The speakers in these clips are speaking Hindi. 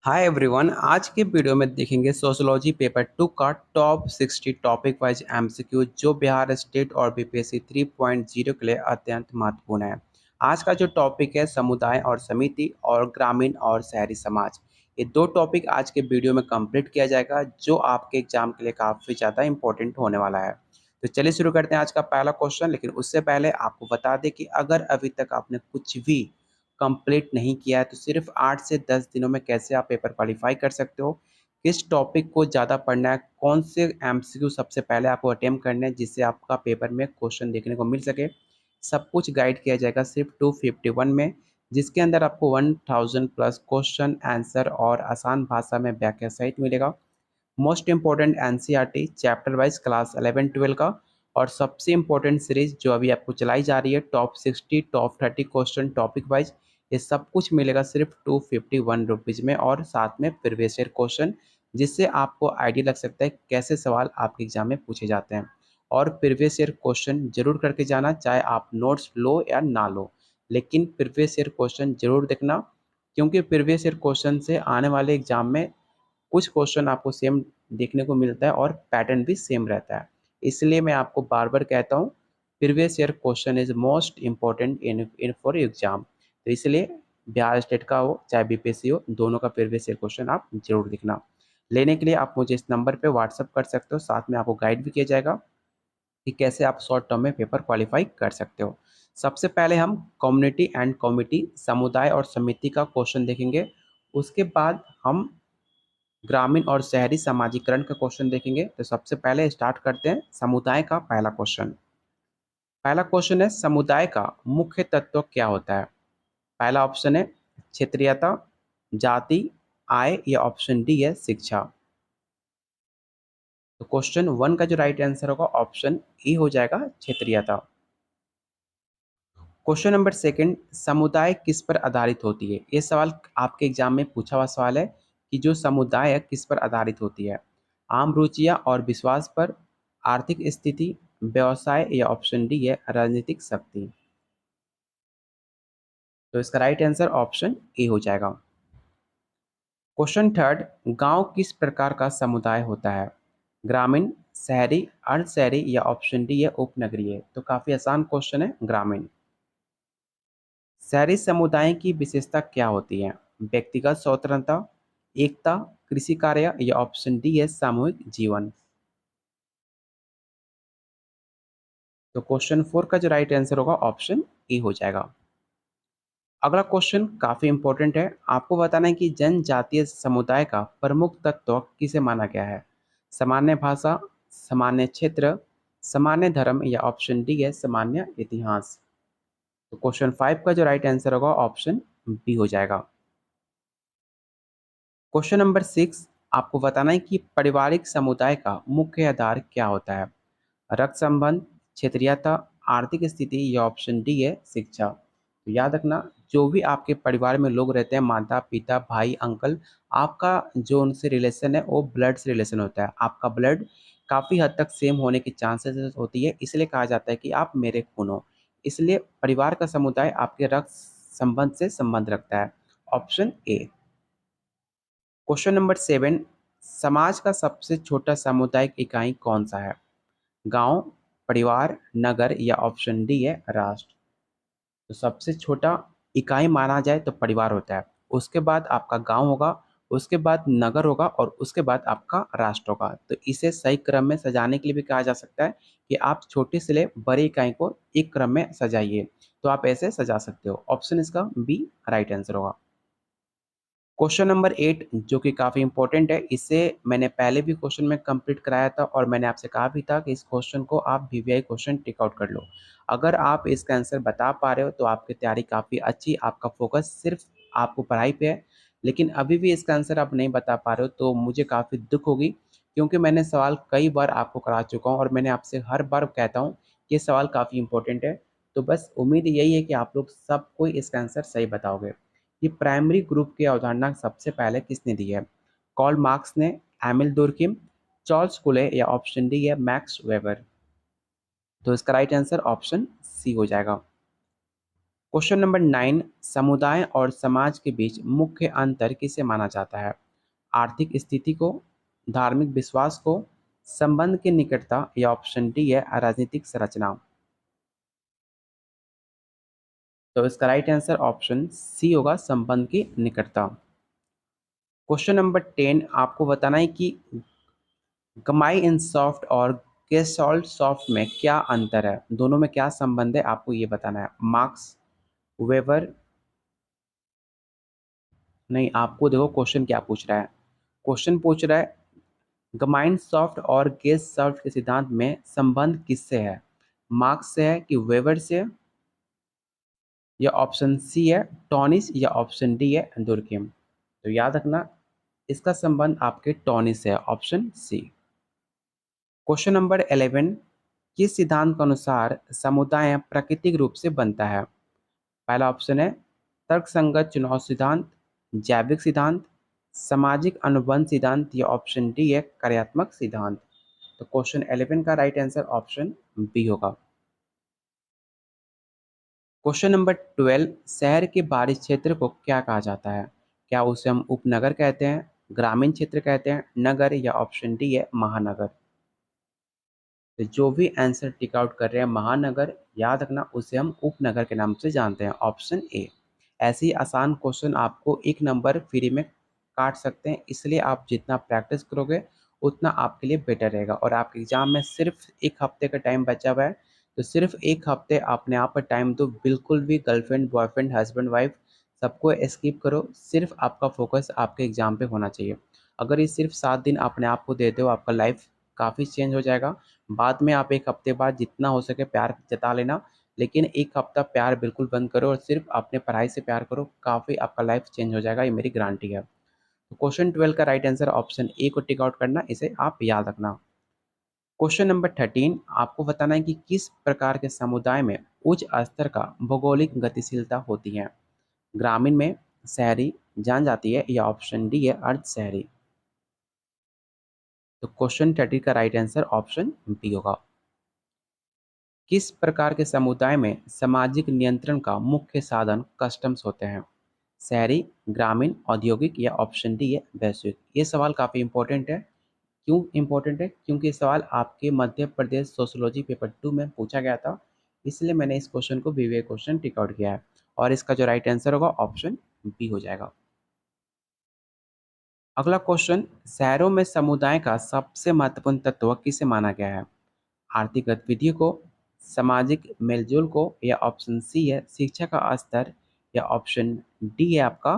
Hi everyone. आज के वीडियो में देखेंगे सोशियोलॉजी पेपर 2 का टॉप 60 टॉपिक वाइज एमसीक्यू जो बिहार स्टेट और बीपीएससी 3.0 के लिए अत्यंत महत्वपूर्ण है। आज का जो टॉपिक है समुदाय और समिति और ग्रामीण और शहरी समाज। ये दो टॉपिक आज के वीडियो में कंप्लीट किया जाएगा जो आपके एग्जाम के लिए काफ़ी ज़्यादा इंपॉर्टेंट होने वाला है। तो चलिए शुरू करते हैं आज का पहला क्वेश्चन। लेकिन उससे पहले आपको बता दें कि अगर अभी तक आपने कुछ भी कंप्लीट नहीं किया है तो सिर्फ 8 से 10 दिनों में कैसे आप पेपर क्वालिफाई कर सकते हो, किस टॉपिक को ज़्यादा पढ़ना है, कौन से एमसीक्यू सबसे पहले आपको अटेम्प्ट करने हैं जिससे आपका पेपर में क्वेश्चन देखने को मिल सके, सब कुछ गाइड किया जाएगा सिर्फ 251 में, जिसके अंदर आपको 1000 प्लस क्वेश्चन आंसर और आसान भाषा में व्याख्या सहित मिलेगा। Most important NCERT chapter wise class 11-12 का और सबसे इम्पोर्टेंट सीरीज जो अभी आपको चलाई जा रही है top 60 top 30 question topic wise, ये सब कुछ मिलेगा सिर्फ 251 रुपीज़ में और साथ में प्रीवियस ईयर क्वेश्चन, जिससे आपको आइडिया लग सकता है कैसे सवाल आपके एग्जाम में पूछे जाते हैं। और प्रीवियस ईयर क्वेश्चन जरूर करके जाना, चाहे आप नोट्स लो या ना लो, लेकिन प्रीवियस ईयर क्वेश्चन जरूर देखना, क्योंकि प्रीवियस ईयर क्वेश्चन से आने वाले एग्जाम में कुछ क्वेश्चन आपको सेम देखने को मिलता है और पैटर्न भी सेम रहता है। इसलिए मैं आपको बार बार कहता हूँ, previous year question is most important in for exam. तो इसलिए बिहार स्टेट का हो चाहे बीपीएससी हो, दोनों का प्रीवियस ईयर क्वेश्चन आप जरूर देखना। लेने के लिए आप मुझे इस नंबर पे व्हाट्सअप कर सकते हो, साथ में आपको गाइड भी किया जाएगा कि कैसे आप शॉर्ट टर्म में पेपर क्वालिफाई कर सकते हो। सबसे पहले हम कम्युनिटी एंड कमिटी समुदाय और समिति का क्वेश्चन देखेंगे। उसके बाद हम ग्रामीण और शहरी समाजीकरण का क्वेश्चन देखेंगे। तो सबसे पहले स्टार्ट करते हैं समुदाय का पहला क्वेश्चन। पहला क्वेश्चन है समुदाय का मुख्य तत्व क्या होता है। पहला ऑप्शन है क्षेत्रीयता, जाति, आय, या ऑप्शन डी है शिक्षा। तो क्वेश्चन वन का जो राइट आंसर होगा ऑप्शन ई हो जाएगा क्षेत्रीयता। क्वेश्चन नंबर सेकंड, समुदाय किस पर आधारित होती है। ये सवाल आपके एग्जाम में पूछा हुआ सवाल है कि जो समुदाय है किस पर आधारित होती है। आम रुचियां और विश्वास पर, आर्थिक स्थिति, व्यवसाय, या ऑप्शन डी है राजनीतिक शक्ति। तो इसका राइट आंसर ऑप्शन ए हो जाएगा। क्वेश्चन थर्ड, गांव किस प्रकार का समुदाय होता है। ग्रामीण, शहरी, अर्ध शहरी, या ऑप्शन डी है उपनगरीय। तो काफी आसान क्वेश्चन है ग्रामीण। शहरी समुदाय की विशेषता क्या होती है। व्यक्तिगत स्वतंत्रता, एकता, कृषि कार्य, या ऑप्शन डी है सामूहिक जीवन। तो क्वेश्चन फोर का जो राइट आंसर होगा ऑप्शन ए हो जाएगा। अगला क्वेश्चन काफी इंपॉर्टेंट है, आपको बताना है कि जनजातीय समुदाय का प्रमुख तत्व किसे माना गया है। सामान्य भाषा, सामान्य क्षेत्र, सामान्य धर्म, या ऑप्शन डी है सामान्य इतिहास। तो क्वेश्चन फाइव का जो राइट आंसर होगा ऑप्शन बी हो जाएगा। क्वेश्चन नंबर सिक्स, आपको बताना है कि पारिवारिक समुदाय का मुख्य आधार क्या होता है। रक्त संबंध, क्षेत्रीयता, आर्थिक स्थिति, या ऑप्शन डी है शिक्षा। तो याद रखना, जो भी आपके परिवार में लोग रहते हैं, माता पिता भाई अंकल, आपका जो उनसे रिलेशन है वो ब्लड से रिलेशन होता है। आपका ब्लड काफ़ी हद तक सेम होने की चांसेस होती है, इसलिए कहा जाता है कि आप मेरे खून हो। इसलिए परिवार का समुदाय आपके रक्त संबंध से संबंध रखता है। Option A. Question number seven, समाज का सबसे छोटा सामुदायिक इकाई कौन सा है। गांव, परिवार, नगर, या ऑप्शन डी है राष्ट्र। तो सबसे छोटा इकाई माना जाए तो परिवार होता है, उसके बाद आपका गांव होगा, उसके बाद नगर होगा और उसके बाद आपका राष्ट्र होगा। तो इसे सही क्रम में सजाने के लिए भी कहा जा सकता है कि आप छोटे से ले बड़े इकाई को एक क्रम में सजाइए। तो आप ऐसे सजा सकते हो। ऑप्शन इसका बी राइट आंसर होगा। क्वेश्चन नंबर एट जो कि काफ़ी इंपॉर्टेंट है, इसे मैंने पहले भी क्वेश्चन में कंप्लीट कराया था और मैंने आपसे कहा भी था कि इस क्वेश्चन को आप वीवीआई क्वेश्चन टिक आउट कर लो। अगर आप इसका आंसर बता पा रहे हो तो आपकी तैयारी काफ़ी अच्छी, आपका फोकस सिर्फ आपको पढ़ाई पे है। लेकिन अभी भी इसका आंसर आप नहीं बता पा रहे हो तो मुझे काफ़ी दुख होगी, क्योंकि मैंने सवाल कई बार आपको करा चुका हूँ और मैंने आपसे हर बार कहता हूँ कि ये सवाल काफ़ी इंपॉर्टेंट है। तो बस उम्मीद यही है कि आप लोग सब कोई इसका आंसर सही बताओगे। ये प्राइमरी ग्रुप की अवधारणा सबसे पहले किसने दी है। कॉल मार्क्स ने, एमिल दुर्किम, चार्ल्स कुले, या ऑप्शन डी है मैक्स वेबर। तो इसका राइट आंसर ऑप्शन सी हो जाएगा। क्वेश्चन नंबर 9, समुदाय और समाज के बीच मुख्य अंतर किसे माना जाता है? आर्थिक स्थिति को, धार्मिक विश्वास को, संबंध की निकटता या ऑप्शन डी है राजनीतिक संरचना। तो इसका राइट आंसर ऑप्शन सी होगा, संबंध की निकटता। क्वेश्चन नंबर 10, आपको बताना है कि गमाई इन सॉफ्ट और गेसोल्ट सॉफ्ट में क्या अंतर है, दोनों में क्या संबंध है, आपको ये बताना है। मार्क्स, वेबर, नहीं, आपको देखो क्वेश्चन क्या पूछ रहा है। क्वेश्चन पूछ रहा है गमाइन सॉफ्ट और गेस सॉफ्ट के सिद्धांत में संबंध किससे है? मार्क्स से है कि वेबर से, या ऑप्शन सी है टॉनिस, या ऑप्शन डी है दुर्किम। तो याद रखना, इसका संबंध आपके टॉनिस से है, ऑप्शन सी। क्वेश्चन नंबर 11, किस सिद्धांत के अनुसार समुदाय प्राकृतिक रूप से बनता है? पहला ऑप्शन है तर्कसंगत चुनाव सिद्धांत, जैविक सिद्धांत, सामाजिक अनुबंध सिद्धांत, या ऑप्शन डी है कार्यात्मक सिद्धांत। तो क्वेश्चन 11 का राइट आंसर ऑप्शन बी होगा। क्वेश्चन नंबर 12, शहर के बाहरी क्षेत्र को क्या कहा जाता है? क्या उसे हम उपनगर कहते हैं, ग्रामीण क्षेत्र कहते हैं, नगर, या ऑप्शन डी है महानगर। तो जो भी आंसर टिक आउट कर रहे हैं महानगर, याद रखना उसे हम उपनगर के नाम से जानते हैं, ऑप्शन ए। ऐसे ही आसान क्वेश्चन आपको एक नंबर फ्री में काट सकते हैं, इसलिए आप जितना प्रैक्टिस करोगे उतना आपके लिए बेटर रहेगा। और आपके एग्जाम में सिर्फ एक हफ्ते का टाइम बचा हुआ है, तो सिर्फ एक हफ्ते अपने आप पर टाइम दो, बिल्कुल भी गर्लफ्रेंड बॉयफ्रेंड हस्बैंड वाइफ सबको स्किप करो, सिर्फ आपका फोकस आपके एग्जाम पे होना चाहिए। अगर ये सिर्फ 7 दिन अपने आप को दे दो, आपका लाइफ काफ़ी चेंज हो जाएगा। बाद में आप एक हफ्ते बाद जितना हो सके प्यार जता लेना, लेकिन एक हफ्ता प्यार बिल्कुल बंद करो और सिर्फ अपने पढ़ाई से प्यार करो, काफ़ी आपका लाइफ चेंज हो जाएगा, ये मेरी गारंटी है। तो क्वेश्चन 12 का राइट आंसर ऑप्शन ए को टिक आउट करना, इसे आप याद रखना। क्वेश्चन नंबर 13, आपको बताना है कि किस प्रकार के समुदाय में उच्च स्तर का भौगोलिक गतिशीलता होती है? ग्रामीण में, शहरी, जान जाती है, या ऑप्शन डी है अर्ध शहरी। तो क्वेश्चन 13 का राइट आंसर ऑप्शन बी होगा। किस प्रकार के समुदाय में सामाजिक नियंत्रण का मुख्य साधन कस्टम्स होते हैं? शहरी, ग्रामीण, औद्योगिक, या ऑप्शन डी है वैश्विक। ये सवाल काफ़ी इंपॉर्टेंट है। क्यों इंपॉर्टेंट है? क्योंकि ये सवाल आपके मध्य प्रदेश सोशियोलॉजी पेपर 2 में पूछा गया था, इसलिए मैंने इस क्वेश्चन को वीवीए क्वेश्चन टिक आउट किया है। और इसका जो राइट आंसर होगा ऑप्शन बी हो जाएगा। अगला क्वेश्चन, शहरों में समुदाय का सबसे महत्वपूर्ण तत्व किसे माना गया है? आर्थिक गतिविधियों को, सामाजिक मेलजोल को, या ऑप्शन सी है शिक्षा का स्तर, या ऑप्शन डी है आपका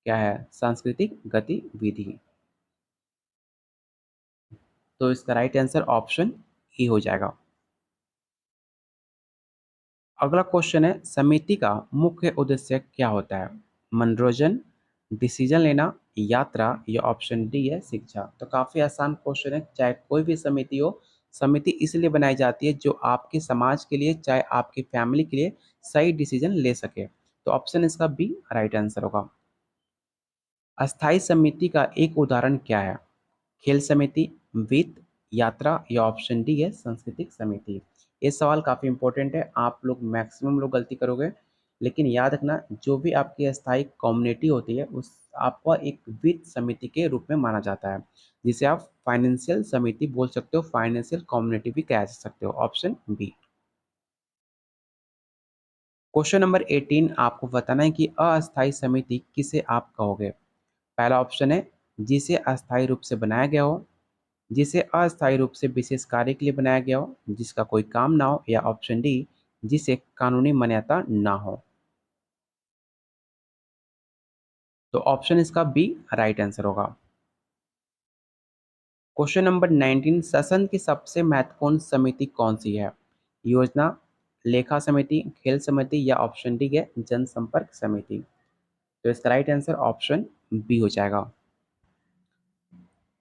क्या है सांस्कृतिक गतिविधि। तो इसका राइट आंसर ऑप्शन ई हो जाएगा। अगला क्वेश्चन है समिति का मुख्य उद्देश्य क्या होता है? मनोरंजन, डिसीजन लेना, यात्रा, या ऑप्शन डी है शिक्षा। तो काफ़ी आसान क्वेश्चन है, चाहे कोई भी समिति हो, समिति इसलिए बनाई जाती है जो आपके समाज के लिए, चाहे आपकी फैमिली के लिए सही डिसीजन ले सके। तो ऑप्शन इसका बी राइट आंसर होगा। अस्थाई समिति का एक उदाहरण क्या है? खेल समिति, वित्त, यात्रा, या ऑप्शन डी है सांस्कृतिक समिति। ये सवाल काफ़ी इंपॉर्टेंट है, आप लोग मैक्सिमम लोग गलती करोगे, लेकिन याद रखना जो भी आपकी अस्थाई कम्युनिटी होती है उस आपको एक वित्त समिति के रूप में माना जाता है, जिसे आप फाइनेंशियल समिति बोल सकते हो, फाइनेंशियल कम्युनिटी भी कह सकते हो, ऑप्शन बी। क्वेश्चन नंबर 18, आपको बताना है कि अस्थाई समिति किसे आप कहोगे? पहला ऑप्शन है जिसे अस्थायी रूप से बनाया गया हो, जिसे अस्थायी रूप से विशेष कार्य के लिए बनाया गया हो, जिसका कोई काम ना हो, या ऑप्शन डी जिसे कानूनी मान्यता ना हो। तो ऑप्शन इसका बी राइट आंसर होगा। क्वेश्चन नंबर 19, शासन की सबसे महत्वपूर्ण समिति कौन सी है? योजना, लेखा समिति, खेल समिति, या ऑप्शन डी है जनसंपर्क समिति। तो इसका राइट आंसर ऑप्शन बी हो जाएगा।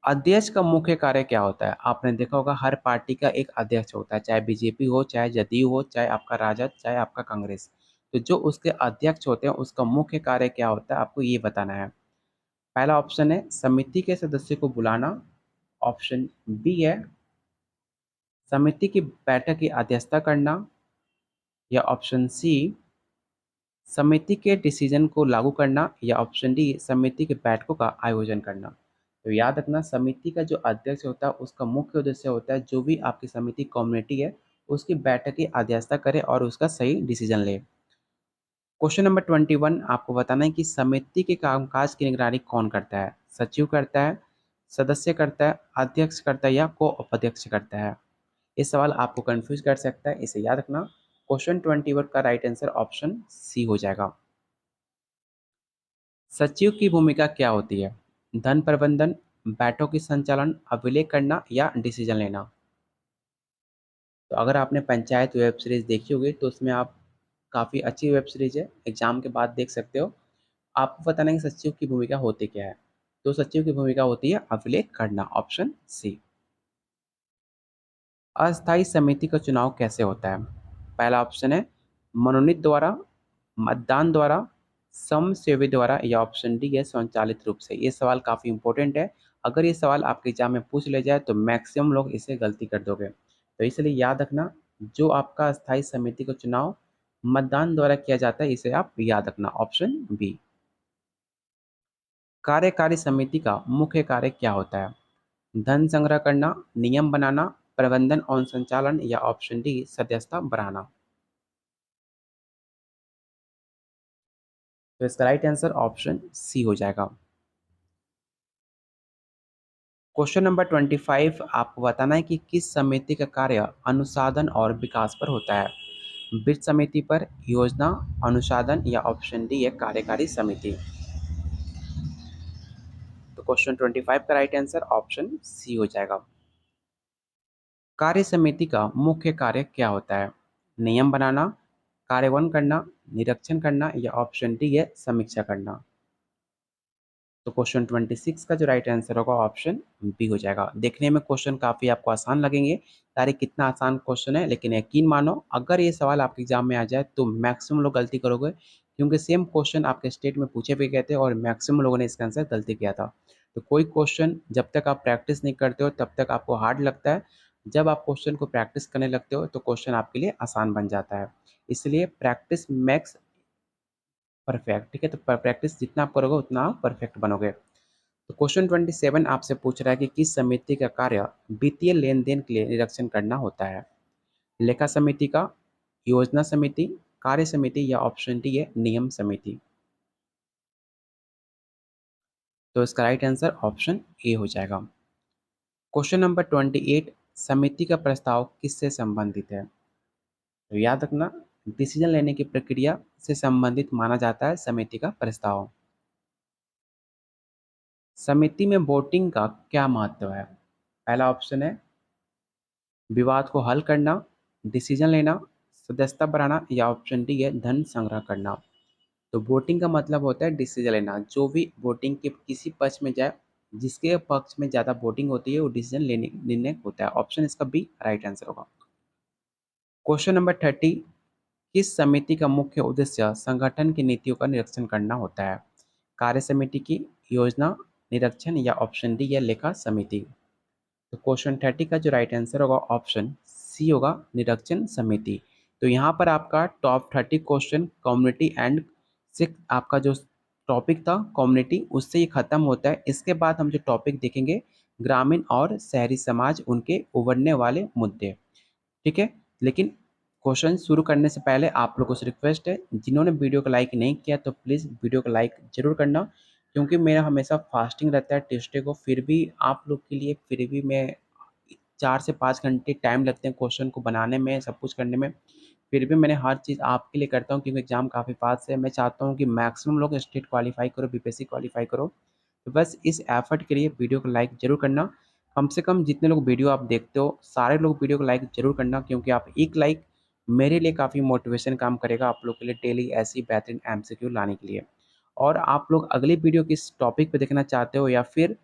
अध्यक्ष का मुख्य कार्य क्या होता है? आपने देखा होगा हर पार्टी का एक अध्यक्ष होता है, चाहे बीजेपी हो, चाहे जदयू हो, चाहे आपका राजद, चाहे आपका कांग्रेस। तो जो उसके अध्यक्ष होते हैं उसका मुख्य कार्य क्या होता है, आपको ये बताना है। पहला ऑप्शन है समिति के सदस्य को बुलाना, ऑप्शन बी है समिति की बैठक की अध्यक्षता करना, या ऑप्शन सी समिति के डिसीजन को लागू करना या ऑप्शन डी समिति के बैठकों का आयोजन करना। तो याद रखना, समिति का जो अध्यक्ष होता है उसका मुख्य उद्देश्य होता है जो भी आपकी समिति कम्युनिटी है उसकी बैठक की अध्यक्षता करे और उसका सही डिसीजन ले। क्वेश्चन नंबर 21 आपको बताना है कि समिति के कामकाज की निगरानी कौन करता है। सचिव करता है, सदस्य करता है, अध्यक्ष करता है या को उपाध्यक्ष करता है। ये सवाल आपको कंफ्यूज कर सकता है, इसे याद रखना। क्वेश्चन 21 का राइट आंसर ऑप्शन सी हो जाएगा। सचिव की भूमिका क्या होती है? धन प्रबंधन, बैठकों की संचालन, अभिलेख करना या डिसीजन लेना। तो अगर आपने पंचायत वेब सीरीज देखी होगी तो उसमें आप काफ़ी अच्छी वेब सीरीज है, एग्जाम के बाद देख सकते हो। आपको बताना है कि सचिव की भूमिका होती क्या है। तो सचिव की भूमिका होती है अभिलेख करना, ऑप्शन सी। अस्थायी समिति का चुनाव कैसे होता है? पहला ऑप्शन है मनोनीत द्वारा, मतदान द्वारा, समसेवी द्वारा या ऑप्शन डी है स्वचालित रूप से। ये सवाल काफ़ी इंपॉर्टेंट है। अगर ये सवाल आपके एग्जाम में पूछ ले जाए तो मैक्सिमम लोग इसे गलती कर दोगे, तो इसलिए याद रखना, जो आपका अस्थायी समिति का चुनाव मतदान द्वारा किया जाता है इसे आप याद रखना, ऑप्शन बी। कार्यकारी समिति का मुख्य कार्य क्या होता है? धन संग्रह करना, नियम बनाना, प्रबंधन और संचालन या ऑप्शन डी सदस्यता बढ़ाना। तो इसका राइट आंसर ऑप्शन सी हो जाएगा। क्वेश्चन नंबर 25 आपको बताना है कि किस समिति का कार्य अनुसाधन और विकास पर होता है। वित्त समिति पर, योजना अनुसाधन या ऑप्शन डी है कार्यकारी समिति। तो क्वेश्चन 25 का राइट आंसर ऑप्शन सी हो जाएगा। कार्य समिति का मुख्य कार्य क्या होता है? नियम बनाना, कार्यान्वयन करना, निरीक्षण करना या ऑप्शन डी है समीक्षा करना। तो क्वेश्चन 26 का जो राइट आंसर होगा ऑप्शन बी हो जाएगा। देखने में क्वेश्चन काफ़ी आपको आसान लगेंगे, अरे कितना आसान क्वेश्चन है, लेकिन यकीन मानो अगर ये सवाल आपके एग्जाम में आ जाए तो मैक्सिमम लोग गलती करोगे, क्योंकि सेम क्वेश्चन आपके स्टेट में पूछे भी गए थे और मैक्सिमम लोगों ने इसका आंसर गलती किया था। तो कोई क्वेश्चन जब तक आप प्रैक्टिस नहीं करते हो तब तक आपको हार्ड लगता है, जब आप क्वेश्चन को प्रैक्टिस करने लगते हो तो क्वेश्चन आपके लिए आसान बन जाता है। इसलिए प्रैक्टिस मैक्स परफेक्ट, ठीक है। तो प्रैक्टिस जितना आप करोगे उतना आप परफेक्ट बनोगे। तो क्वेश्चन 27 आपसे पूछ रहा है कि किस समिति का कार्य वित्तीय लेन देन के लिए निरीक्षण करना होता है। लेखा समिति का, योजना समिति, कार्य समिति या ऑप्शन डी है नियम समिति। तो इसका राइट आंसर ऑप्शन ए हो जाएगा। क्वेश्चन नंबर 28 समिति का प्रस्ताव किससे संबंधित है? तो याद रखना, डिसीजन लेने की प्रक्रिया से संबंधित माना जाता है समिति का प्रस्ताव। समिति में वोटिंग का क्या महत्व है? पहला ऑप्शन है विवाद को हल करना, डिसीजन लेना, सदस्यता बढ़ाना या ऑप्शन डी है धन संग्रह करना। तो वोटिंग का मतलब होता है डिसीजन लेना, जो भी वोटिंग के किसी पक्ष में जाए, जिसके पक्ष में ज़्यादा वोटिंग होती है वो डिसीजन लेने निर्णय होता है। ऑप्शन इसका बी राइट आंसर होगा। क्वेश्चन नंबर 30 किस समिति का मुख्य उद्देश्य संगठन की नीतियों का निरीक्षण करना होता है? कार्य समिति की, योजना, निरीक्षण या ऑप्शन डी है लेखा समिति। तो क्वेश्चन 30 का जो राइट आंसर होगा ऑप्शन सी होगा निरीक्षण समिति। तो यहाँ पर आपका टॉप 30 क्वेश्चन कम्युनिटी एंड से आपका जो टॉपिक था कम्युनिटी उससे ही खत्म होता है। इसके बाद हम जो टॉपिक देखेंगे ग्रामीण और शहरी समाज, उनके उभरने वाले मुद्दे, ठीक है। लेकिन क्वेश्चन शुरू करने से पहले आप लोगों से रिक्वेस्ट है, जिन्होंने वीडियो को लाइक नहीं किया तो प्लीज़ वीडियो को लाइक जरूर करना, क्योंकि मेरा हमेशा फास्टिंग रहता है ट्यूसडे को, फिर भी आप लोग के लिए फिर भी मैं 4 से 5 घंटे टाइम लगते हैं क्वेश्चन को बनाने में, सब कुछ करने में, फिर भी मैंने हर चीज़ आपके लिए करता हूँ क्योंकि एग्ज़ाम काफ़ी पास है। मैं चाहता हूँ कि मैक्सिमम लोग स्टेट क्वालीफाई करो, बीपीएससी क्वालीफाई करो। तो बस इस एफर्ट के लिए वीडियो को लाइक ज़रूर करना। कम से कम जितने लोग वीडियो आप देखते हो सारे लोग वीडियो को लाइक ज़रूर करना, क्योंकि आप एक लाइक मेरे लिए काफ़ी मोटिवेशन काम करेगा आप लोग के लिए डेली ऐसी बेहतरीन एमसीक्यू लाने के लिए। और आप लोग अगली वीडियो किस टॉपिक पे देखना चाहते हो या फिर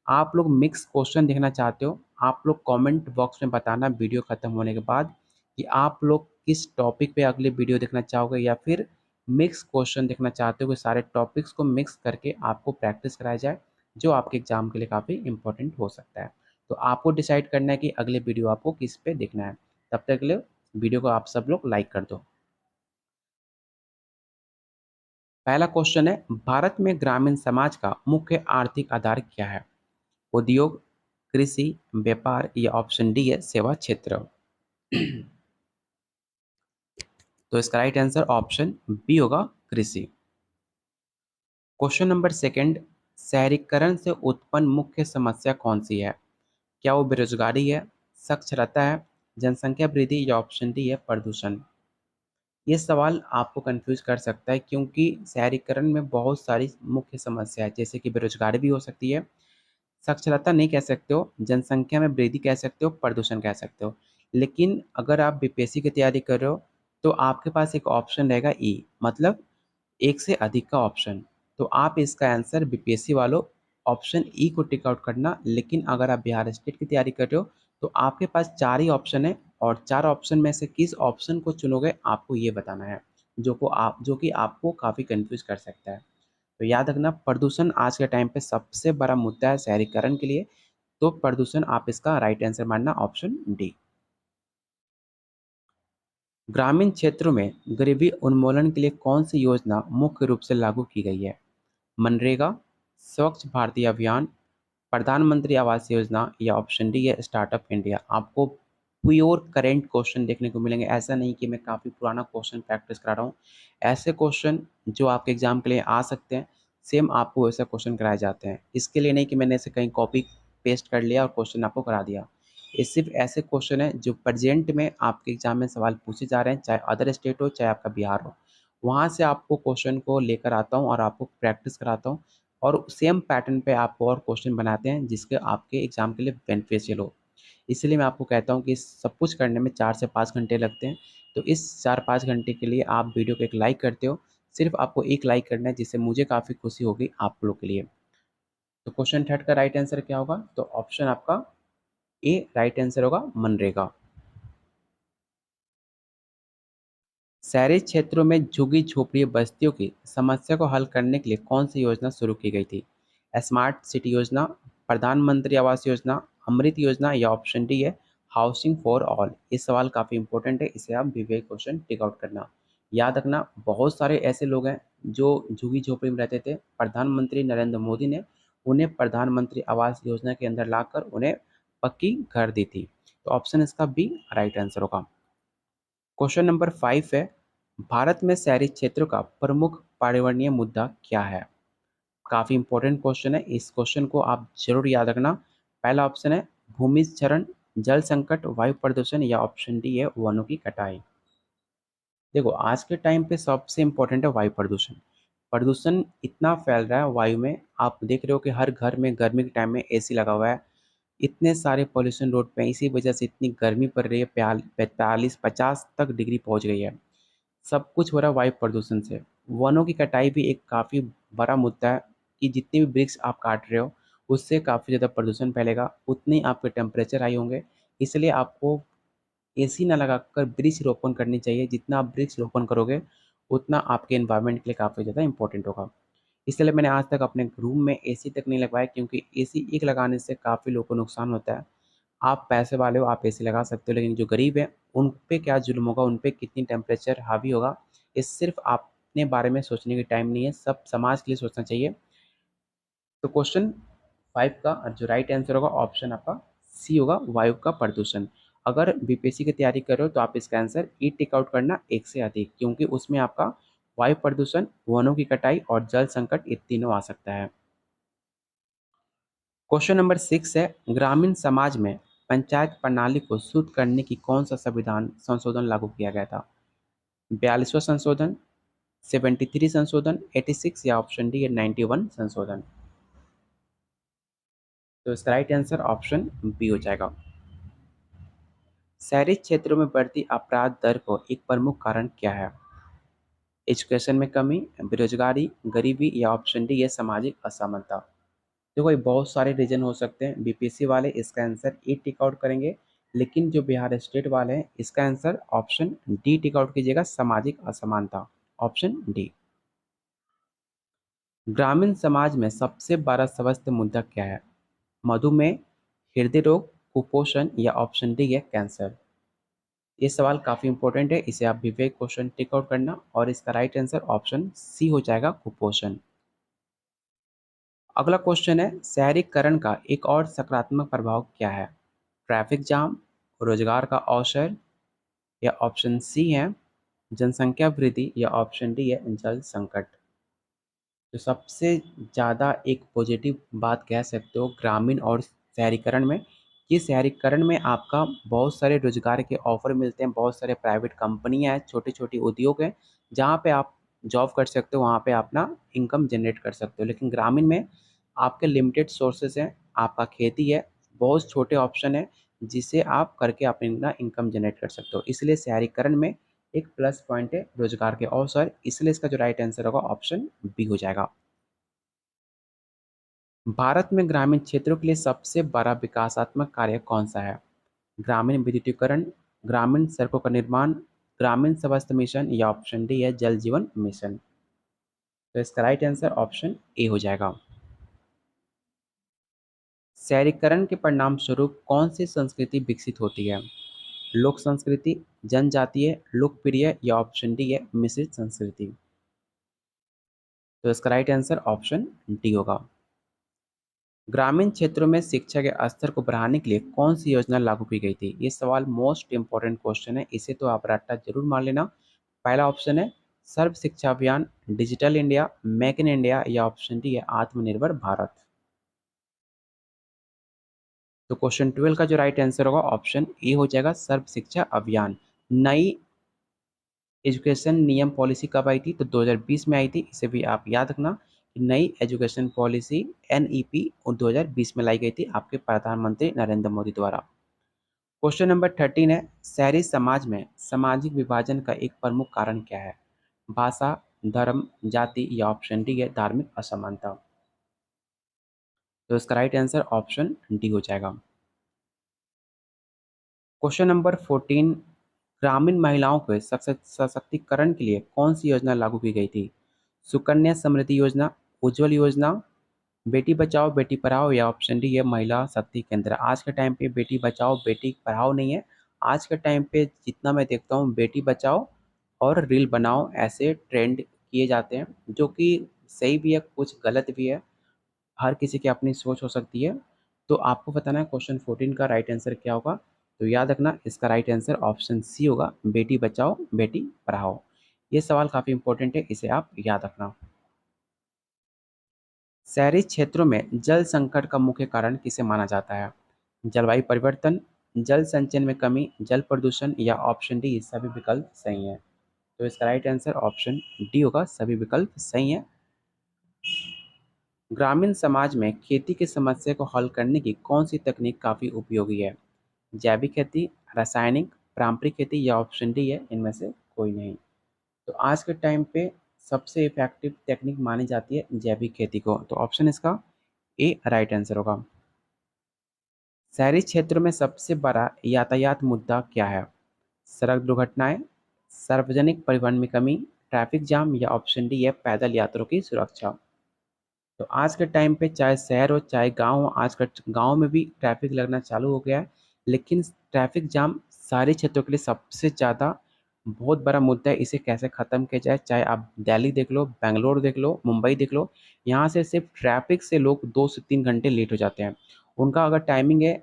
आप लोग मिक्स क्वेश्चन देखना चाहते हो, आप लोग कमेंट बॉक्स में बताना वीडियो ख़त्म होने के बाद कि आप लोग किस टॉपिक पे अगली वीडियो देखना चाहोगे या फिर मिक्स क्वेश्चन देखना चाहते हो कि सारे टॉपिक्स को मिक्स करके आपको प्रैक्टिस कराया जाए, जो आपके एग्जाम के लिए काफ़ी इंपॉर्टेंट हो सकता है। तो आपको डिसाइड करना है कि अगले वीडियो आपको किस पे देखना है। तब तक के लिए वीडियो को आप सब लोग लाइक कर दो। पहला क्वेश्चन है, भारत में ग्रामीण समाज का मुख्य आर्थिक आधार क्या है? उद्योग, कृषि, व्यापार या ऑप्शन डी है सेवा क्षेत्र। तो इसका राइट आंसर ऑप्शन बी होगा कृषि। क्वेश्चन नंबर सेकंड, शहरीकरण से उत्पन्न मुख्य समस्या कौन सी है? क्या वो बेरोजगारी है, साक्षरता है, जनसंख्या वृद्धि या ऑप्शन डी है प्रदूषण? ये सवाल आपको कंफ्यूज कर सकता है क्योंकि शहरीकरण में बहुत सारी मुख्य समस्या है, जैसे कि बेरोजगारी भी हो सकती है, साक्षरता नहीं कह सकते हो, जनसंख्या में वृद्धि कह सकते हो, प्रदूषण कह सकते हो। लेकिन अगर आप बीपीएससी की तैयारी कर रहे हो तो आपके पास एक ऑप्शन रहेगा ई, मतलब एक से अधिक का ऑप्शन। तो आप इसका आंसर बीपीएससी वालों ऑप्शन ई को टिक आउट करना। लेकिन अगर आप बिहार स्टेट की तैयारी कर रहे हो तो आपके पास चार ही ऑप्शन है और चार ऑप्शन में से किस ऑप्शन को चुनोगे आपको ये बताना है, जो कि आपको काफ़ी कंफ्यूज कर सकता है। तो याद रखना, प्रदूषण आज के टाइम पे सबसे बड़ा मुद्दा है शहरीकरण के लिए। तो प्रदूषण आप इसका राइट आंसर मानना ऑप्शन डी। ग्रामीण क्षेत्रों में गरीबी उन्मूलन के लिए कौन सी योजना मुख्य रूप से लागू की गई है? मनरेगा, स्वच्छ भारतीय अभियान, प्रधानमंत्री आवास योजना या ऑप्शन डी है स्टार्टअप इंडिया। आपको प्योर करेंट क्वेश्चन देखने को मिलेंगे, ऐसा नहीं कि मैं काफ़ी पुराना क्वेश्चन प्रैक्टिस करा रहा हूँ। ऐसे क्वेश्चन जो आपके एग्जाम के लिए आ सकते हैं, सेम आपको वैसे क्वेश्चन कराए जाते हैं। इसके लिए नहीं कि मैंने इसे कहीं कॉपी पेस्ट कर लिया और क्वेश्चन आपको करा दिया। ये सिर्फ ऐसे क्वेश्चन है जो प्रेजेंट में आपके एग्जाम में सवाल पूछे जा रहे हैं, चाहे अदर स्टेट हो चाहे आपका बिहार हो। वहाँ से आपको क्वेश्चन को लेकर आता हूँ और आपको प्रैक्टिस कराता हूँ और सेम पैटर्न पे आपको और क्वेश्चन बनाते हैं जिसके आपके एग्जाम के लिए बेनिफिशियल हो। इसलिए मैं आपको कहता हूँ कि सब कुछ करने में 4 से 5 घंटे लगते हैं। तो इस 4-5 घंटे के लिए आप वीडियो को एक लाइक करते हो। सिर्फ आपको एक लाइक करना है जिससे मुझे काफ़ी खुशी होगी आप लोग के लिए। तो क्वेश्चन थर्ड का राइट आंसर क्या होगा? तो ऑप्शन आपका ए राइट आंसर होगा मनरेगा। शहरी क्षेत्रों में झुग्गी झोपड़ी बस्तियों की समस्या को हल करने के लिए कौन सी योजना शुरू की गई थी? स्मार्ट सिटी योजना, प्रधानमंत्री आवास योजना, अमृत योजना या ऑप्शन डी है हाउसिंग फॉर ऑल। ये सवाल काफ़ी इंपॉर्टेंट है, इसे आप विवेक क्वेश्चन टिक आउट करना। याद रखना, बहुत सारे ऐसे लोग हैं जो झुग्गी झोपड़ी में रहते थे। प्रधानमंत्री नरेंद्र मोदी ने उन्हें प्रधानमंत्री आवास योजना के अंदर लाकर उन्हें पक्की घर दी थी। तो ऑप्शन इसका बी राइट आंसर होगा। क्वेश्चन नंबर 5 है, भारत में शहरी क्षेत्रों का प्रमुख पर्यावरणीय मुद्दा क्या है? काफ़ी इंपॉर्टेंट क्वेश्चन है, इस क्वेश्चन को आप जरूर याद रखना। पहला ऑप्शन है भूमि क्षरण, जल संकट, वायु प्रदूषण या ऑप्शन डी है वनों की कटाई। देखो, आज के टाइम पे सबसे इम्पोर्टेंट है वायु प्रदूषण। प्रदूषण इतना फैल रहा है वायु में, आप देख रहे हो कि हर घर में गर्मी के टाइम में एसी लगा हुआ है। इतने सारे पॉल्यूशन रोड पे, इसी वजह से इतनी गर्मी पड़ रही है, 45-50 तक डिग्री पहुंच गई है। सब कुछ हो रहा है वायु प्रदूषण से। वनों की कटाई भी एक काफ़ी बड़ा मुद्दा है कि जितने भी वृक्ष आप काट रहे हो उससे काफ़ी ज़्यादा प्रदूषण फैलेगा, उतने ही आपके टेम्परेचर हाई होंगे। इसलिए आपको एसी ना लगाकर वृक्ष रोपण करनी चाहिए। जितना आप वृक्ष रोपण करोगे उतना आपके एनवायरनमेंट के लिए काफ़ी ज़्यादा इंपॉर्टेंट होगा। इसलिए मैंने आज तक अपने रूम में एसी तक नहीं लगवाया, क्योंकि एसी एक लगाने से काफ़ी लोगों को नुकसान होता है। आप पैसे वाले हो, आप एसी लगा सकते हो, लेकिन जो गरीब है उन पे क्या जुल्म होगा, उन पे कितनी टेम्परेचर हावी होगा, ये सिर्फ अपने बारे में सोचने की टाइम नहीं है, सब समाज के लिए सोचना चाहिए। तो क्वेश्चन 5 का जो राइट आंसर होगा ऑप्शन आपका सी होगा, वायु का प्रदूषण। अगर बीपीएससी की तैयारी कर रहे हो तो आप इसका आंसर ई टिक आउट करना एक से अधिक, क्योंकि उसमें आपका वायु प्रदूषण, वनों की कटाई और जल संकट ये तीनों आ सकता है। क्वेश्चन नंबर 6 है, ग्रामीण समाज में पंचायत प्रणाली को शुद्ध करने की कौन सा संविधान संशोधन लागू किया गया था? 42वां संशोधन, 73 संशोधन, 86 या ऑप्शन डी 91 संशोधन? तो इसका राइट आंसर ऑप्शन बी हो जाएगा। शहरी क्षेत्रों में बढ़ती अपराध दर को एक प्रमुख कारण क्या है? एजुकेशन में कमी, बेरोजगारी, गरीबी या ऑप्शन डी है सामाजिक असमानता? देखो, ये बहुत सारे रीजन हो सकते हैं। बीपीएससी वाले इसका आंसर ए टिक आउट करेंगे, लेकिन जो बिहार स्टेट वाले हैं इसका answer option D tick out कीजिएगा, सामाजिक असमानता, ऑप्शन डी। ग्रामीण समाज में सबसे बड़ा स्वास्थ्य मुद्दा क्या है? मधुमेह, हृदय रोग, कुपोषण या ऑप्शन डी है कैंसर? ये सवाल काफ़ी इंपॉर्टेंट है, इसे आप विवेक क्वेश्चन टिक आउट करना और इसका राइट आंसर ऑप्शन सी हो जाएगा, कुपोषण। अगला क्वेश्चन है, शहरीकरण का एक और सकारात्मक प्रभाव क्या है? ट्रैफिक जाम, रोजगार का अवसर, या ऑप्शन सी है जनसंख्या वृद्धि, या ऑप्शन डी है जल संकट। तो सबसे ज़्यादा एक पॉजिटिव बात कह सकते हो ग्रामीण और शहरीकरण में, कि शहरीकरण में आपका बहुत सारे रोजगार के ऑफर मिलते हैं, बहुत सारे प्राइवेट कंपनियां हैं, छोटे छोटे उद्योग हैं, जहाँ पे आप जॉब कर सकते हो, वहाँ पे अपना इनकम जनरेट कर सकते हो। लेकिन ग्रामीण में आपके लिमिटेड सोर्सेज हैं, आपका खेती है, बहुत छोटे ऑप्शन है जिसे आप करके अपना इनकम जनरेट कर सकते हो। इसलिए शहरीकरण में एक प्लस पॉइंट है रोजगार के अवसर, इसलिए इसका जो राइट आंसर होगा ऑप्शन बी हो जाएगा। भारत में ग्रामीण क्षेत्रों के लिए सबसे बड़ा विकासात्मक कार्य कौन सा है? ग्रामीण विद्युतीकरण, ग्रामीण सड़कों का निर्माण, ग्रामीण स्वास्थ्य मिशन, या ऑप्शन डी है जल जीवन मिशन। तो इसका राइट आंसर ऑप्शन ए हो जाएगा। शहरीकरण के परिणाम स्वरूप कौन सी संस्कृति विकसित होती है? लोक संस्कृति, जनजातीय, लोकप्रिय, या ऑप्शन डी है मिश्रित संस्कृति। तो इसका राइट आंसर ऑप्शन डी होगा। ग्रामीण क्षेत्रों में शिक्षा के स्तर को बढ़ाने के लिए कौन सी योजना लागू की गई थी? ये सवाल मोस्ट इंपॉर्टेंट क्वेश्चन है, इसे तो आप रट्टा जरूर मार लेना। पहला ऑप्शन है सर्व शिक्षा अभियान, digital India, make in India, या ऑप्शन डी है आत्मनिर्भर भारत। तो क्वेश्चन 12 का जो राइट आंसर होगा ऑप्शन ए हो जाएगा, सर्व शिक्षा अभियान। नई एजुकेशन नियम पॉलिसी कब आई थी? तो 2020 में आई थी, इसे भी आप याद रखना कि नई एजुकेशन पॉलिसी एनईपी 2020 में लाई गई थी आपके प्रधानमंत्री नरेंद्र मोदी द्वारा। क्वेश्चन नंबर 13 है, शहरी समाज में सामाजिक विभाजन का एक प्रमुख कारण क्या है? भाषा, धर्म, जाति, या ऑप्शन डी है धार्मिक असमानता। तो इसका राइट आंसर ऑप्शन डी हो जाएगा। क्वेश्चन नंबर 14, ग्रामीण महिलाओं के सशक्तिकरण के लिए कौन सी योजना लागू की गई थी? सुकन्या समृद्धि योजना, उज्जवल योजना, बेटी बचाओ बेटी पढ़ाओ, या ऑप्शन डी है महिला शक्ति केंद्र। आज के टाइम पे बेटी बचाओ बेटी पढ़ाओ नहीं है, आज के टाइम पे जितना मैं देखता हूँ बेटी बचाओ और रील बनाओ ऐसे ट्रेंड किए जाते हैं, जो कि सही भी है कुछ गलत भी है, हर किसी की अपनी सोच हो सकती है। तो आपको बताना है क्वेश्चन 14 का राइट आंसर क्या होगा। तो याद रखना इसका राइट आंसर ऑप्शन सी होगा, बेटी बचाओ बेटी पढ़ाओ। ये सवाल काफ़ी इंपॉर्टेंट है, इसे आप याद रखना। शहरी क्षेत्रों में जल संकट का मुख्य कारण किसे माना जाता है? जलवायु परिवर्तन, जल संचयन में कमी, जल प्रदूषण, या ऑप्शन डी सभी विकल्प सही हैं। तो इसका राइट आंसर ऑप्शन डी होगा, सभी विकल्प सही हैं। ग्रामीण समाज में खेती की समस्या को हल करने की कौन सी तकनीक काफ़ी उपयोगी है? जैविक खेती, रासायनिक, पारंपरिक खेती, या ऑप्शन डी है इनमें से कोई नहीं। तो आज के टाइम पे सबसे इफेक्टिव टेक्निक मानी जाती है जैविक खेती को, तो ऑप्शन इसका ए राइट आंसर होगा। शहरी क्षेत्रों में सबसे बड़ा यातायात मुद्दा क्या है? सड़क दुर्घटनाएं, सार्वजनिक परिवहन में कमी, ट्रैफिक जाम, या ऑप्शन डी है पैदल यात्रियों की सुरक्षा। तो आज के टाइम पे चाहे शहर हो चाहे गांव हो, आज का गांव में भी ट्रैफिक लगना चालू हो गया है, लेकिन ट्रैफिक जाम सारे क्षेत्रों के लिए सबसे ज़्यादा बहुत बड़ा मुद्दा है। इसे कैसे ख़त्म किया जाए, चाहे आप दिल्ली देख लो, बेंगलोर देख लो, मुंबई देख लो, यहाँ से सिर्फ ट्रैफिक से लोग 2 से 3 घंटे लेट हो जाते हैं। उनका अगर टाइमिंग है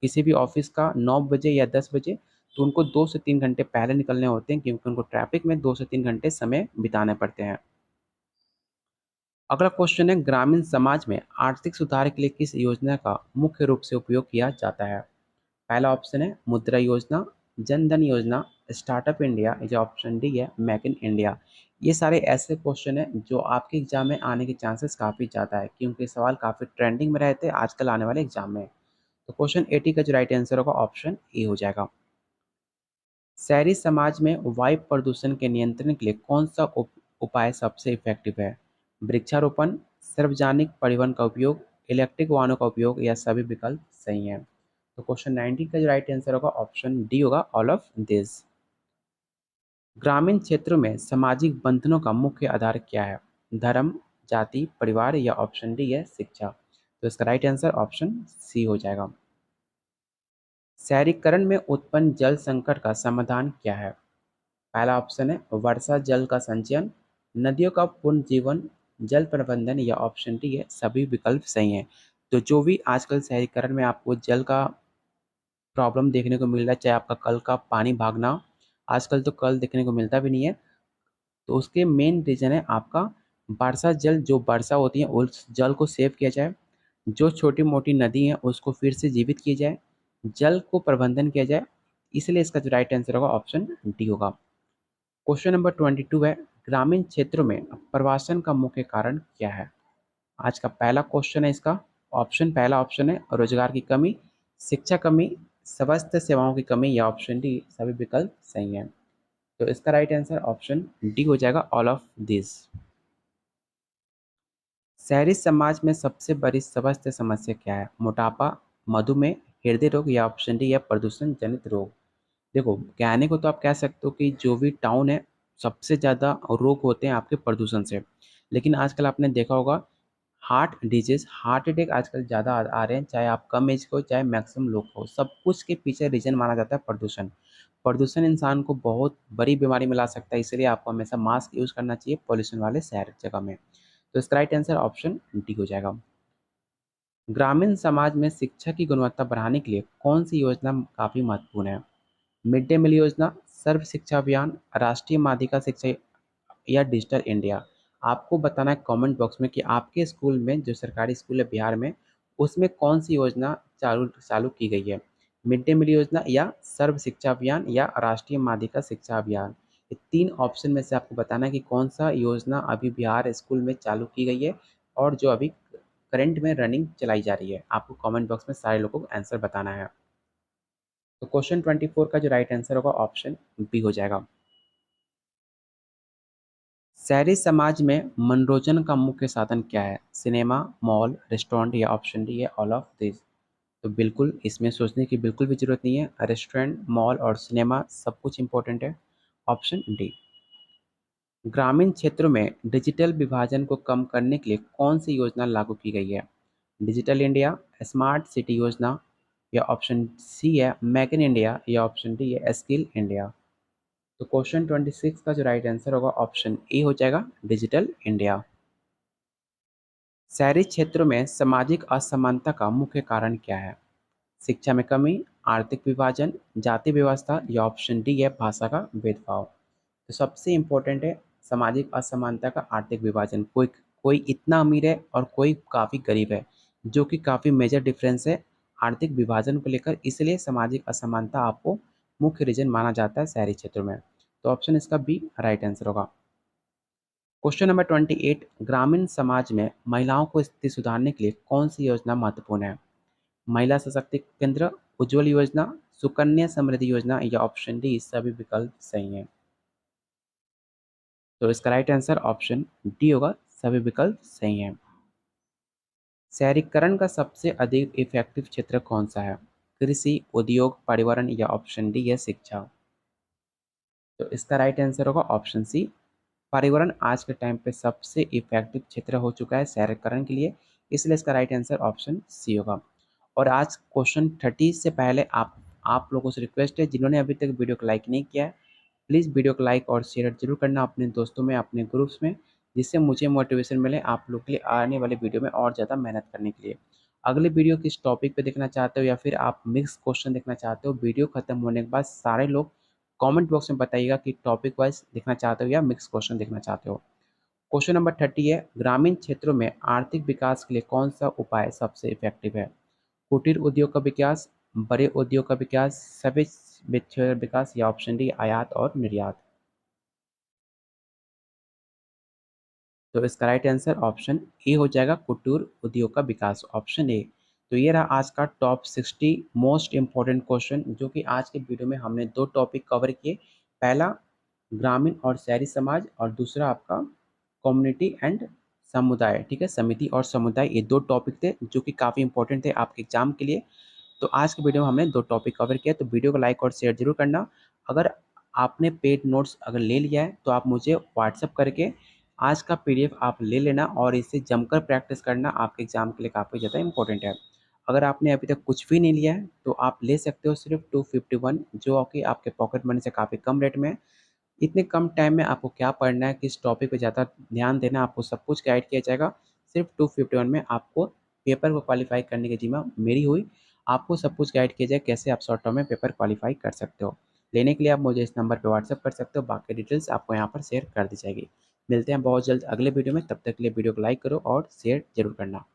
किसी भी ऑफिस का 9 बजे या 10 बजे, तो उनको 2 से 3 घंटे पहले निकलने होते हैं, क्योंकि उनको ट्रैफिक में 2 से 3 घंटे समय बिताने पड़ते हैं। अगला क्वेश्चन है, ग्रामीण समाज में आर्थिक सुधार के लिए किस योजना का मुख्य रूप से उपयोग किया जाता है? पहला ऑप्शन है मुद्रा योजना, जन धन योजना, स्टार्टअप इंडिया, या ऑप्शन डी है मेक इन इंडिया। ये सारे ऐसे क्वेश्चन हैं जो आपके एग्जाम में आने के चांसेस काफ़ी ज़्यादा है, क्योंकि सवाल काफ़ी ट्रेंडिंग में रहते हैं आजकल आने वाले एग्जाम में। तो क्वेश्चन 80 का जो राइट आंसर होगा ऑप्शन ए हो जाएगा। शहरी समाज में वायु प्रदूषण के नियंत्रण के लिए कौन सा उपाय सबसे इफेक्टिव है? वृक्षारोपण, सार्वजनिक परिवहन का उपयोग, इलेक्ट्रिक वाहनों का उपयोग, या सभी विकल्प सही हैं। तो क्वेश्चन 19 का जो राइट आंसर होगा ऑप्शन डी होगा, ऑल ऑफ दिस। ग्रामीण क्षेत्रों में सामाजिक बंधनों का मुख्य आधार क्या है? धर्म, जाति, परिवार, या ऑप्शन डी है शिक्षा। तो इसका राइट आंसर ऑप्शन सी हो जाएगा। शहरीकरण में उत्पन्न जल संकट का समाधान क्या है? पहला ऑप्शन है वर्षा जल का संचयन, नदियों का पुनर्जीवन, जल प्रबंधन या ऑप्शन डी है सभी विकल्प सही हैं। तो जो भी आजकल शहरीकरण में आपको जल का प्रॉब्लम देखने को मिल रहा है, चाहे आपका कल का पानी भागना, आजकल तो कल देखने को मिलता भी नहीं है, तो उसके मेन रीज़न है आपका वर्षा जल। जो वर्षा होती है उस जल को सेव किया जाए, जो छोटी-मोटी नदी हैं उसको फिर से जीवित किया जाए, जल को प्रबंधन किया जाए, इसलिए इसका जो राइट आंसर होगा ऑप्शन डी होगा। क्वेश्चन नंबर 22 है, ग्रामीण क्षेत्रों में प्रवासन का मुख्य कारण क्या है? आज का पहला क्वेश्चन है इसका। पहला ऑप्शन है रोजगार की कमी, शिक्षा कमी, स्वास्थ्य सेवाओं की कमी या ऑप्शन डी सभी विकल्प सही हैं। तो इसका राइट आंसर ऑप्शन डी हो जाएगा, ऑल ऑफ दिस। शहरी समाज में सबसे बड़ी स्वास्थ्य समस्या क्या है? मोटापा, मधुमेह, हृदय रोग या ऑप्शन डी या प्रदूषण जनित रोग। देखो, कहने को तो आप कह सकते हो कि जो भी टाउन है, सबसे ज़्यादा रोग होते हैं आपके प्रदूषण से। लेकिन आजकल आपने देखा होगा हार्ट अटैक आजकल ज़्यादा आ रहे हैं, चाहे आप कम एज के हो, चाहे मैक्सिमम लोग हो। सब कुछ के पीछे रीज़न माना जाता है प्रदूषण। प्रदूषण इंसान को बहुत बड़ी बीमारी में ला सकता है, इसलिए आपको हमेशा मास्क यूज़ करना चाहिए पॉल्यूशन वाले शहर जगह में। तो इसका राइट आंसर ऑप्शन डी हो जाएगा। ग्रामीण समाज में शिक्षा की गुणवत्ता बढ़ाने के लिए कौन सी योजना काफ़ी महत्वपूर्ण है? मिड डे मील योजना, सर्व शिक्षा अभियान, राष्ट्रीय माध्यमिका शिक्षा या डिजिटल इंडिया। आपको बताना है कमेंट बॉक्स में कि आपके स्कूल में, जो सरकारी स्कूल है बिहार में, उसमें कौन सी योजना चालू चालू की गई है? मिड डे मील योजना या सर्व शिक्षा अभियान या राष्ट्रीय माध्यमिका शिक्षा अभियान। ये तीन ऑप्शन में से आपको बताना है कि कौन सा योजना अभी बिहार स्कूल में चालू की गई है और जो अभी करंट में रनिंग चलाई जा रही है। आपको कमेंट बॉक्स में सारे लोगों को आंसर बताना है। तो क्वेश्चन 24 का जो राइट आंसर होगा ऑप्शन बी हो जाएगा। शहरी समाज में मनोरंजन का मुख्य साधन क्या है? सिनेमा, मॉल, रेस्टोरेंट या ऑप्शन डी है ऑल ऑफ दिस। तो बिल्कुल इसमें सोचने की बिल्कुल भी जरूरत नहीं है। रेस्टोरेंट, मॉल और सिनेमा सब कुछ इंपॉर्टेंट है। Option D. ग्रामीण क्षेत्रों में डिजिटल विभाजन को कम करने के लिए कौन सी योजना लागू की गई है? डिजिटल इंडिया, स्मार्ट सिटी योजना या ऑप्शन सी है मेक इन इंडिया या ऑप्शन डी है स्किल इंडिया। तो क्वेश्चन 26 का जो राइट आंसर होगा ऑप्शन ए हो जाएगा, डिजिटल इंडिया। शहरी क्षेत्रों में सामाजिक असमानता का मुख्य कारण क्या है? शिक्षा में कमी, आर्थिक विभाजन, जाति व्यवस्था या ऑप्शन डी है भाषा का भेदभाव। तो सबसे इम्पोर्टेंट है सामाजिक असमानता का आर्थिक विभाजन। कोई कोई इतना अमीर है और कोई काफ़ी गरीब है, जो कि काफ़ी मेजर डिफरेंस है आर्थिक विभाजन को लेकर, इसलिए सामाजिक असमानता आपको मुख्य रीजन माना जाता है शहरी क्षेत्रों में। तो ऑप्शन इसका बी राइट आंसर होगा। क्वेश्चन नंबर 28, ग्रामीण समाज में महिलाओं को स्थिति सुधारने के लिए कौन सी योजना महत्वपूर्ण है? महिला सशक्तिकरण केंद्र, उज्ज्वल योजना, सुकन्या समृद्धि योजना या ऑप्शन डी सभी विकल्प सही हैं। तो इसका राइट आंसर ऑप्शन डी होगा, सभी विकल्प सही हैं। शहरीकरण का सबसे अधिक इफेक्टिव क्षेत्र कौन सा है? कृषि, उद्योग, पर्यावरण या ऑप्शन डी है शिक्षा। तो इसका राइट आंसर होगा ऑप्शन सी, पर्यावरण आज के टाइम पे सबसे इफेक्टिव क्षेत्र हो चुका है शहरीकरण के लिए, इसलिए इसका राइट आंसर ऑप्शन सी होगा। और आज क्वेश्चन 30 से पहले आप लोगों से रिक्वेस्ट है, जिन्होंने अभी तक वीडियो को लाइक नहीं किया है, प्लीज़ वीडियो को लाइक और शेयर जरूर करना अपने दोस्तों में, अपने ग्रुप्स में, जिससे मुझे मोटिवेशन मिले आप लोग के लिए आने वाले वीडियो में और ज़्यादा मेहनत करने के लिए। अगले वीडियो किस टॉपिक पे देखना चाहते हो या फिर आप मिक्स क्वेश्चन देखना चाहते हो, वीडियो खत्म होने के बाद सारे लोग कमेंट बॉक्स में बताइएगा कि टॉपिक वाइज देखना चाहते हो या मिक्स क्वेश्चन देखना चाहते हो। क्वेश्चन नंबर 30 है, ग्रामीण क्षेत्रों में आर्थिक विकास के लिए कौन सा उपाय सबसे इफेक्टिव है? कुटीर उद्योग का विकास, बड़े उद्योग का विकास, सभी क्षेत्र विकास या ऑप्शन डी आयात और निर्यात। तो इसका राइट आंसर ऑप्शन ए हो जाएगा, कुटीर उद्योग का विकास, ऑप्शन ए। तो ये रहा आज का टॉप 60 मोस्ट इंपॉर्टेंट क्वेश्चन, जो कि आज के वीडियो में हमने दो टॉपिक कवर किए। पहला ग्रामीण और शहरी समाज और दूसरा आपका कम्युनिटी एंड समुदाय, ठीक है, समिति और समुदाय। ये दो टॉपिक थे जो कि काफ़ी इंपॉर्टेंट थे आपके एग्जाम के लिए। तो आज के वीडियो में हमने दो टॉपिक कवर किया, तो वीडियो को लाइक और शेयर जरूर करना। अगर आपने पेड नोट्स अगर ले लिया है तो आप मुझे व्हाट्सअप करके आज का पीडीएफ आप ले लेना और इसे जमकर प्रैक्टिस करना, आपके एग्जाम के लिए काफ़ी ज़्यादा इंपॉर्टेंट है। अगर आपने अभी तक कुछ भी नहीं लिया है तो आप ले सकते हो सिर्फ 251, जो कि आपके पॉकेट मनी से काफ़ी कम रेट में है। इतने कम टाइम में आपको क्या पढ़ना है, किस टॉपिक पे ज़्यादा ध्यान देना है, आपको सब कुछ गाइड किया जाएगा। सिर्फ 251 में आपको पेपर को क्वालिफाई करने की जिम्मा मेरी हुई। आपको सब कुछ गाइड किया जाए कैसे आप शॉर्ट टर्म में पेपर क्वालिफाई कर सकते हो। लेने के लिए आप मुझे इस नंबर पे व्हाट्सएप कर सकते हो, बाकी डिटेल्स आपको यहाँ पर शेयर कर दी जाएगी। मिलते हैं बहुत जल्द अगले वीडियो में, तब तक के लिए वीडियो को लाइक करो और शेयर जरूर करना।